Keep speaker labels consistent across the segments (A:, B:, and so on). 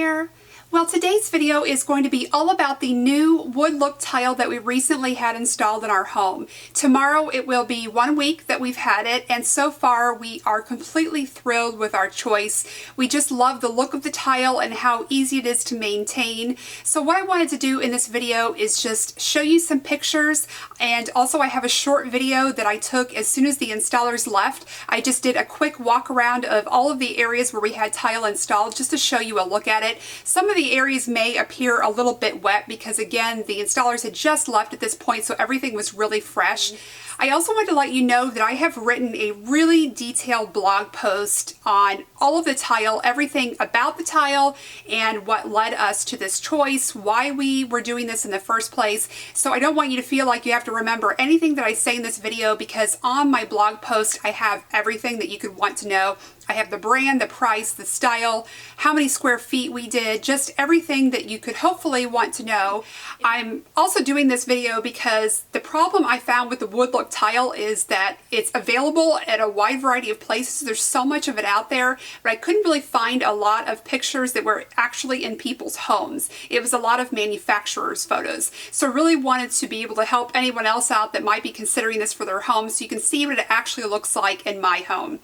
A: there. Well, today's video is going to be all about the new wood look tile that we recently had installed in our home. Tomorrow it will be 1 week that we've had it, and so far we are completely thrilled with our choice. We just love the look of the tile and how easy it is to maintain. So what I wanted to do in this video is just show you some pictures, and also I have a short video that I took as soon as the installers left. I just did a quick walk around of all of the areas where we had tile installed just to show you a look at it. Some of the areas may appear a little bit wet because, again, the installers had just left at this point, so everything was really fresh. I also wanted to let you know that I have written a really detailed blog post on all of the tile, everything about the tile and what led us to this choice, why we were doing this in the first place. So I don't want you to feel like you have to remember anything that I say in this video, because on my blog post I have everything that you could want to know. I have the brand, the price, the style, how many square feet we did, just everything that you could hopefully want to know. I'm also doing this video because the problem I found with the wood look tile is that it's available at a wide variety of places. There's so much of it out there, but I couldn't really find a lot of pictures that were actually in people's homes. It was a lot of manufacturers' photos. So I really wanted to be able to help anyone else out that might be considering this for their home, so you can see what it actually looks like in my home.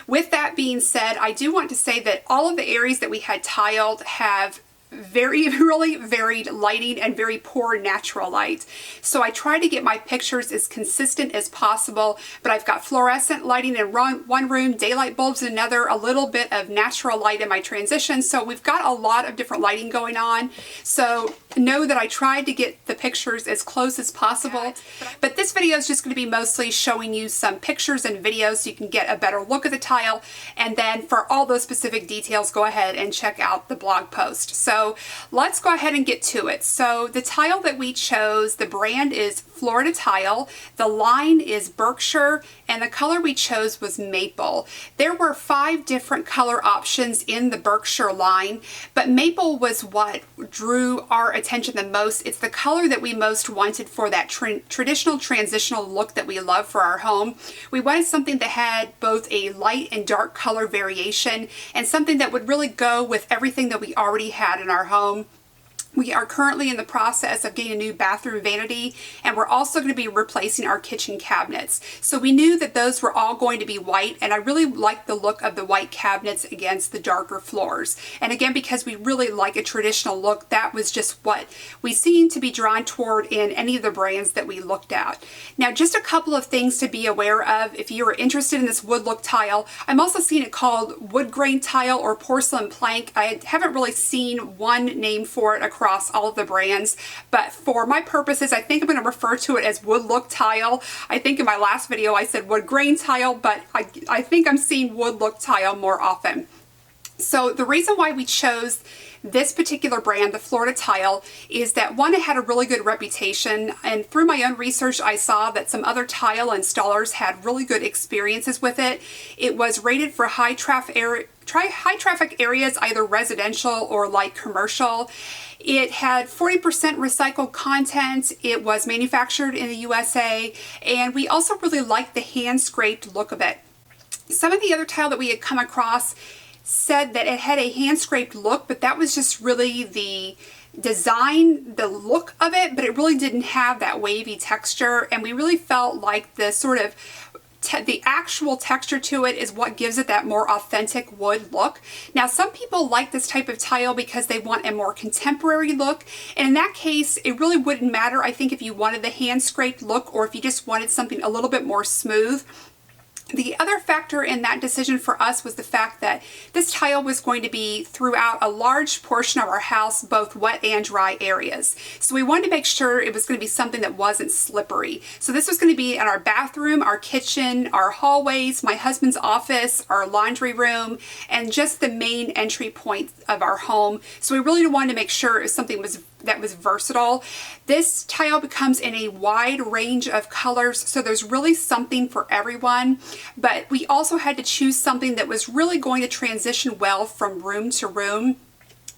A: With that being said, I do want to say that all of the areas that we had tiled have really varied lighting and very poor natural light. So I try to get my pictures as consistent as possible, but I've got fluorescent lighting in one room, daylight bulbs in another, a little bit of natural light in my transition. So we've got a lot of different lighting going on. So know that I tried to get the pictures as close as possible, but this video is just going to be mostly showing you some pictures and videos so you can get a better look at the tile. And then for all those specific details, go ahead and check out the blog post. So let's go ahead and get to it. So the tile that we chose, the brand is Florida Tile, the line is Berkshire, and the color we chose was Maple. There were 5 different color options in the Berkshire line, but Maple was what drew our attention the most. It's the color that we most wanted for that traditional transitional look that we love for our home. We wanted something that had both a light and dark color variation, and something that would really go with everything that we already had in our home. We are currently in the process of getting a new bathroom vanity, and we're also going to be replacing our kitchen cabinets. So we knew that those were all going to be white, and I really like the look of the white cabinets against the darker floors. And again, because we really like a traditional look, that was just what we seemed to be drawn toward in any of the brands that we looked at. Now, just a couple of things to be aware of if you are interested in this wood look tile. I'm also seeing it called wood grain tile or porcelain plank. I haven't really seen one name for it across all of the brands, but for my purposes, I think I'm going to refer to it as wood look tile. I think in my last video I said wood grain tile, but I think I'm seeing wood look tile more often. So the reason why we chose this particular brand, the Florida Tile, is that one, it had a really good reputation, and through my own research I saw that some other tile installers had really good experiences with it. It was rated for high traffic areas, either residential or light commercial. It had 40% recycled content. It was manufactured in the USA, and we also really liked the hand-scraped look of it. Some of the other tile that we had come across said that it had a hand-scraped look, but that was just really the design, the look of it, but it really didn't have that wavy texture, and we really felt like the sort of the actual texture to it is what gives it that more authentic wood look. Now, some people like this type of tile because they want a more contemporary look, and in that case it really wouldn't matter, I think, if you wanted the hand-scraped look or if you just wanted something a little bit more smooth. The other factor in that decision for us was the fact that this tile was going to be throughout a large portion of our house, both wet and dry areas. So we wanted to make sure it was going to be something that wasn't slippery. So this was going to be in our bathroom, our kitchen, our hallways, my husband's office, our laundry room, and just the main entry point of our home. So we really wanted to make sure it was something that was versatile. This tile comes in a wide range of colors, so there's really something for everyone. But we also had to choose something that was really going to transition well from room to room.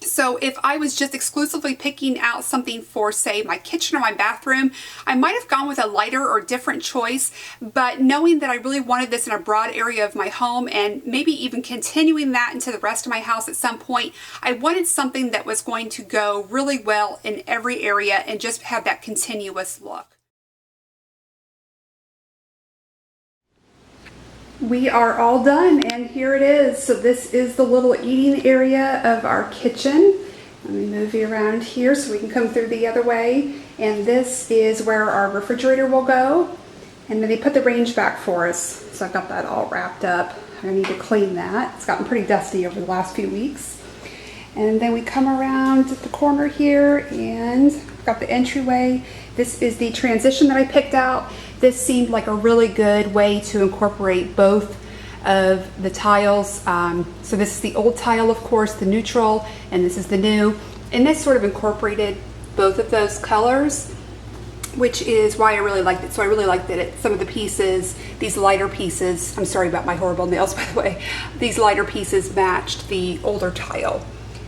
A: So if I was just exclusively picking out something for, say, my kitchen or my bathroom, I might have gone with a lighter or different choice, but knowing that I really wanted this in a broad area of my home and maybe even continuing that into the rest of my house at some point, I wanted something that was going to go really well in every area and just have that continuous look. We are all done, and here it is. So this is the little eating area of our kitchen. Let me move you around here so we can come through the other way. And this is where our refrigerator will go. And then they put the range back for us. So I've got that all wrapped up. I need to clean that. It's gotten pretty dusty over the last few weeks. And then we come around the corner here and I've got the entryway. This is the transition that I picked out. This seemed like a really good way to incorporate both of the tiles. So this is the old tile, of course, the neutral, and this is the new. And this sort of incorporated both of those colors, which is why I really liked it. So I really liked that some of the pieces, these lighter pieces, I'm sorry about my horrible nails, by the way, these lighter pieces matched the older tile.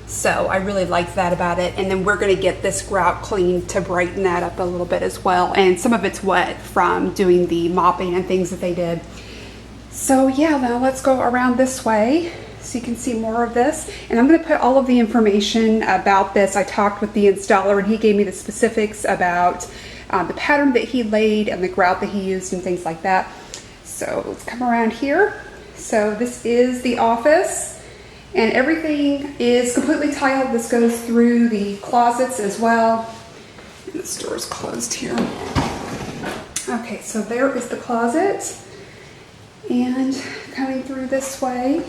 A: So I really liked that about it. And then we're going to get this grout cleaned to brighten that up a little bit as well. And some of it's wet from doing the mopping and things that they did. So yeah, now let's go around this way so you can see more of this. And I'm going to put all of the information about this. I talked with the installer and he gave me the specifics about the pattern that he laid and the grout that he used and things like that. So let's come around here. So this is the office. And everything is completely tiled. This goes through the closets as well. And this door's closed here. Okay, so there is the closet. And coming through this way,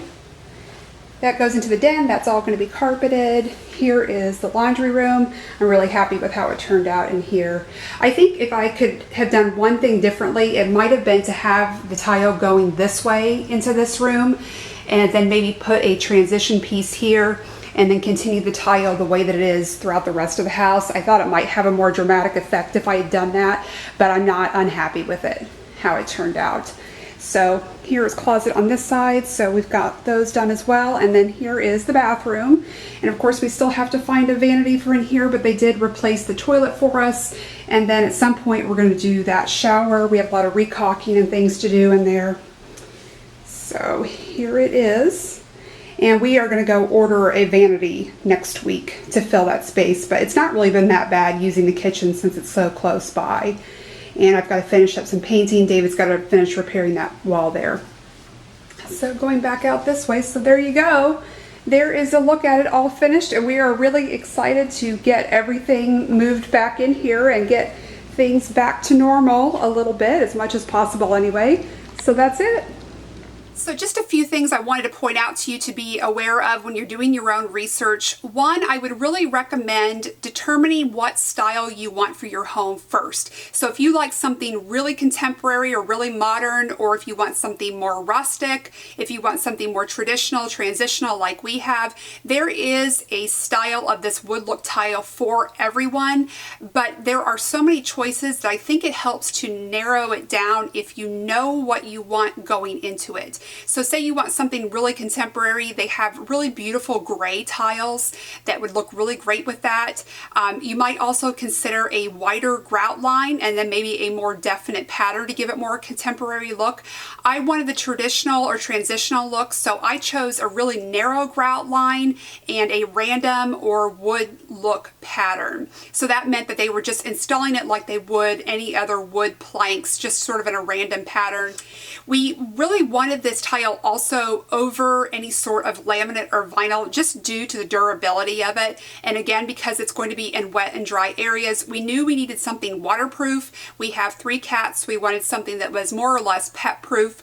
A: that goes into the den. That's all going to be carpeted. Here is the laundry room. I'm really happy with how it turned out in here. I think if I could have done one thing differently, it might have been to have the tile going this way into this room, and then maybe put a transition piece here and then continue the tile the way that it is throughout the rest of the house. I thought it might have a more dramatic effect if I had done that, but I'm not unhappy with it, how it turned out. So here is closet on this side, so we've got those done as well. And then here is the bathroom. And of course we still have to find a vanity for in here, but they did replace the toilet for us. And then at some point we're going to do that shower. We have a lot of recaulking and things to do in there. So here it is, and we are going to go order a vanity next week to fill that space, but it's not really been that bad using the kitchen since it's so close by. And I've got to finish up some painting. David's got to finish repairing that wall there. So going back out this way, so there you go. There is a look at it all finished, and we are really excited to get everything moved back in here and get things back to normal a little bit, as much as possible anyway. So that's it. So just a few things I wanted to point out to you to be aware of when you're doing your own research. One, I would really recommend determining what style you want for your home first. So if you like something really contemporary or really modern, or if you want something more rustic, if you want something more traditional, transitional like we have, there is a style of this wood look tile for everyone, but there are so many choices that I think it helps to narrow it down if you know what you want going into it. So say you want something really contemporary, they have really beautiful gray tiles that would look really great with that. You might also consider a wider grout line and then maybe a more definite pattern to give it more contemporary look. I wanted the traditional or transitional look, so I chose a really narrow grout line and a random or wood look pattern. So that meant that they were just installing it like they would any other wood planks, just sort of in a random pattern. We really wanted this tile also over any sort of laminate or vinyl, just due to the durability of it. And again, because it's going to be in wet and dry areas, we knew we needed something waterproof. We have 3 cats. We wanted something that was more or less pet proof.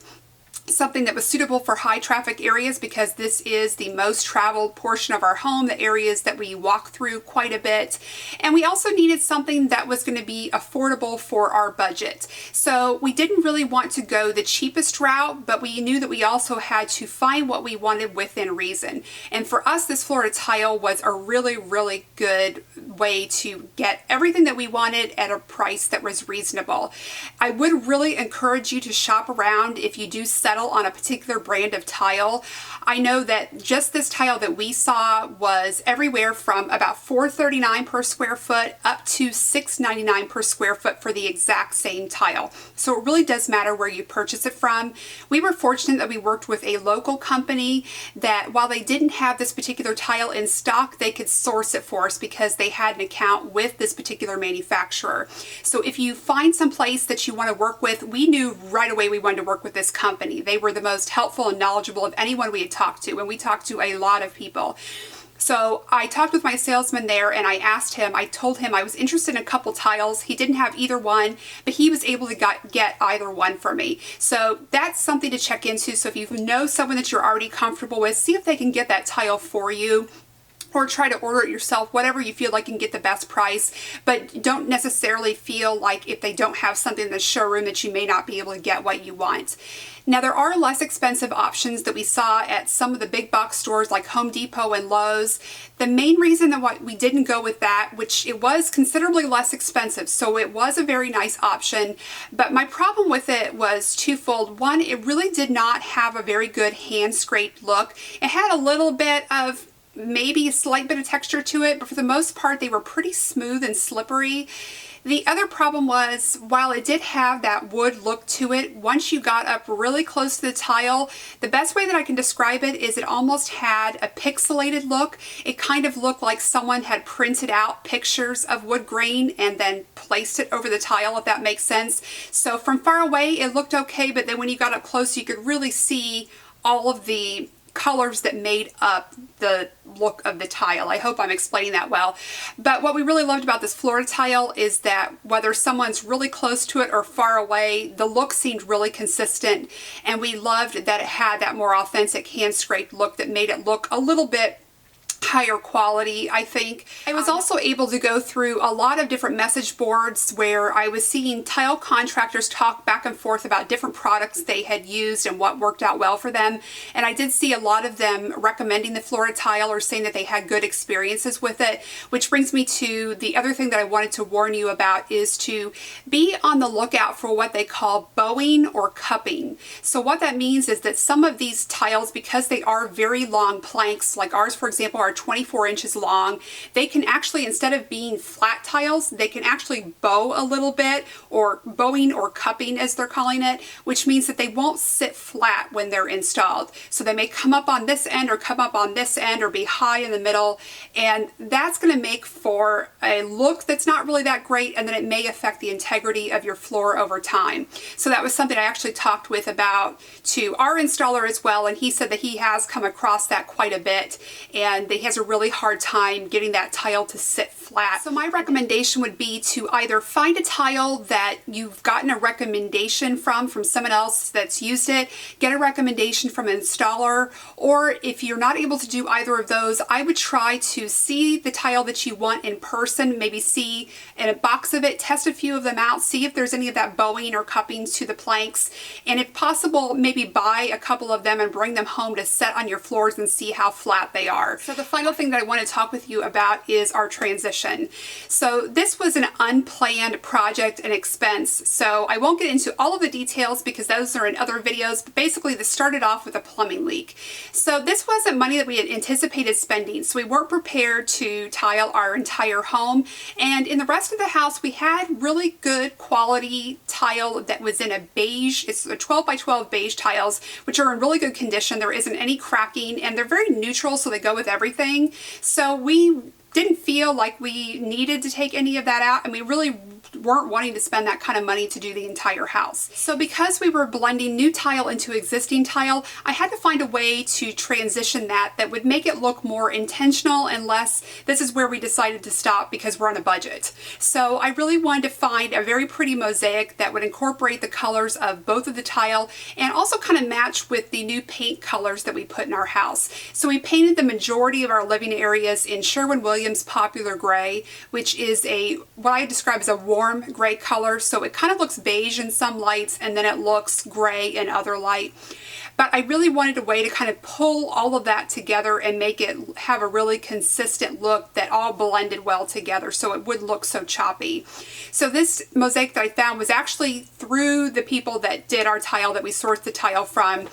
A: Something that was suitable for high traffic areas, because this is the most traveled portion of our home, the areas that we walk through quite a bit. And we also needed something that was going to be affordable for our budget. So we didn't really want to go the cheapest route, but we knew that we also had to find what we wanted within reason. And for us, this Florida tile was a really, really good way to get everything that we wanted at a price that was reasonable. I would really encourage you to shop around if you do sell settle on a particular brand of tile. I know that just this tile that we saw was everywhere from about $4.39 per square foot up to $6.99 per square foot for the exact same tile. So it really does matter where you purchase it from. We were fortunate that we worked with a local company that while they didn't have this particular tile in stock, they could source it for us because they had an account with this particular manufacturer. So if you find some place that you want to work with, we knew right away we wanted to work with this company. They were the most helpful and knowledgeable of anyone we had talked to, and we talked to a lot of people. So I talked with my salesman there and I asked him, I told him I was interested in a couple tiles. He didn't have either one, but he was able to get either one for me. So that's something to check into. So if you know someone that you're already comfortable with, see if they can get that tile for you, or try to order it yourself, whatever you feel like you can get the best price, but don't necessarily feel like if they don't have something in the showroom that you may not be able to get what you want. Now there are less expensive options that we saw at some of the big box stores like Home Depot and Lowe's. The main reason that we didn't go with that, which it was considerably less expensive, so it was a very nice option, but my problem with it was twofold. One, it really did not have a very good hand scraped look. It had a little bit of maybe a slight bit of texture to it, but for the most part they were pretty smooth and slippery. The other problem was, while it did have that wood look to it, once you got up really close to the tile, the best way that I can describe it is it almost had a pixelated look. It kind of looked like someone had printed out pictures of wood grain and then placed it over the tile, if that makes sense. So from far away it looked okay, but then when you got up close you could really see all of the colors that made up the look of the tile. I hope I'm explaining that well. But what we really loved about this Florida tile is that whether someone's really close to it or far away, the look seemed really consistent, and we loved that it had that more authentic hand scraped look that made it look a little bit higher quality, I think. I was also able to go through a lot of different message boards where I was seeing tile contractors talk back and forth about different products they had used and what worked out well for them. And I did see a lot of them recommending the Florida tile or saying that they had good experiences with it, which brings me to the other thing that I wanted to warn you about is to be on the lookout for what they call bowing or cupping. So what that means is that some of these tiles, because they are very long planks, like ours for example are 24 inches long, they can actually, instead of being flat tiles, they can actually bow a little bit, or bowing or cupping as they're calling it, which means that they won't sit flat when they're installed. So they may come up on this end or come up on this end or be high in the middle, and that's going to make for a look that's not really that great, and then it may affect the integrity of your floor over time. So that was something I actually talked with about to our installer as well, and he said that he has come across that quite a bit, and he has a really hard time getting that tile to sit flat. So my recommendation would be to either find a tile that you've gotten a recommendation from someone else that's used it, get a recommendation from an installer, or if you're not able to do either of those, I would try to see the tile that you want in person, maybe see in a box of it, test a few of them out, see if there's any of that bowing or cupping to the planks, and if possible, maybe buy a couple of them and bring them home to set on your floors and see how flat they are. So the final thing that I want to talk with you about is our transition. So this was an unplanned project and expense, so I won't get into all of the details because those are in other videos, but basically this started off with a plumbing leak. So this wasn't money that we had anticipated spending, so we weren't prepared to tile our entire home, and in the rest of the house we had really good quality tile that was in a beige. It's a 12 by 12 beige tiles, which are in really good condition. There isn't any cracking, and they're very neutral, so they go with everything. So we didn't feel like we needed to take any of that out, and we really weren't wanting to spend that kind of money to do the entire house. So because we were blending new tile into existing tile, I had to find a way to transition that would make it look more intentional and less, this is where we decided to stop because we're on a budget. So I really wanted to find a very pretty mosaic that would incorporate the colors of both of the tile and also kind of match with the new paint colors that we put in our house. So we painted the majority of our living areas in Sherwin-Williams Popular Gray, which is what I describe as a warm gray color, so it kind of looks beige in some lights and then it looks gray in other light. but I really wanted a way to kind of pull all of that together and make it have a really consistent look that all blended well together so it would look so choppy. So this mosaic that I found was actually through the people that did our tile, that we sourced the tile from,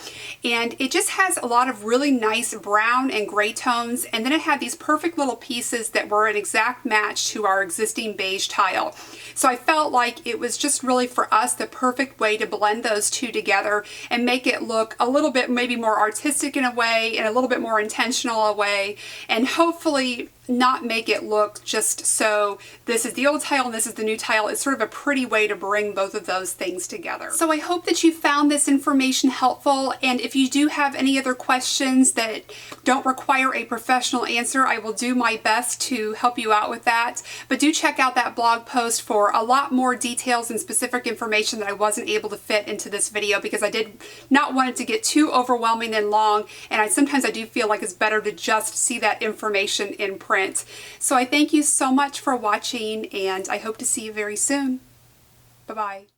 A: and it just has a lot of really nice brown and gray tones, and then it had these perfect little pieces that were an exact match to our existing beige tile. So I felt like it was just really for us the perfect way to blend those two together and make it look a little bit maybe more artistic in a way and a little bit more intentional a way, and hopefully not make it look just so this is the old tile and this is the new tile. It's sort of a pretty way to bring both of those things together. So I hope that you found this information helpful, and if you do have any other questions that don't require a professional answer, I will do my best to help you out with that. But do check out that blog post for a lot more details and specific information that I wasn't able to fit into this video because I did not want it to get too overwhelming and long, and sometimes I do feel like it's better to just see that information in print. So I thank you so much for watching, and I hope to see you very soon. Bye-bye.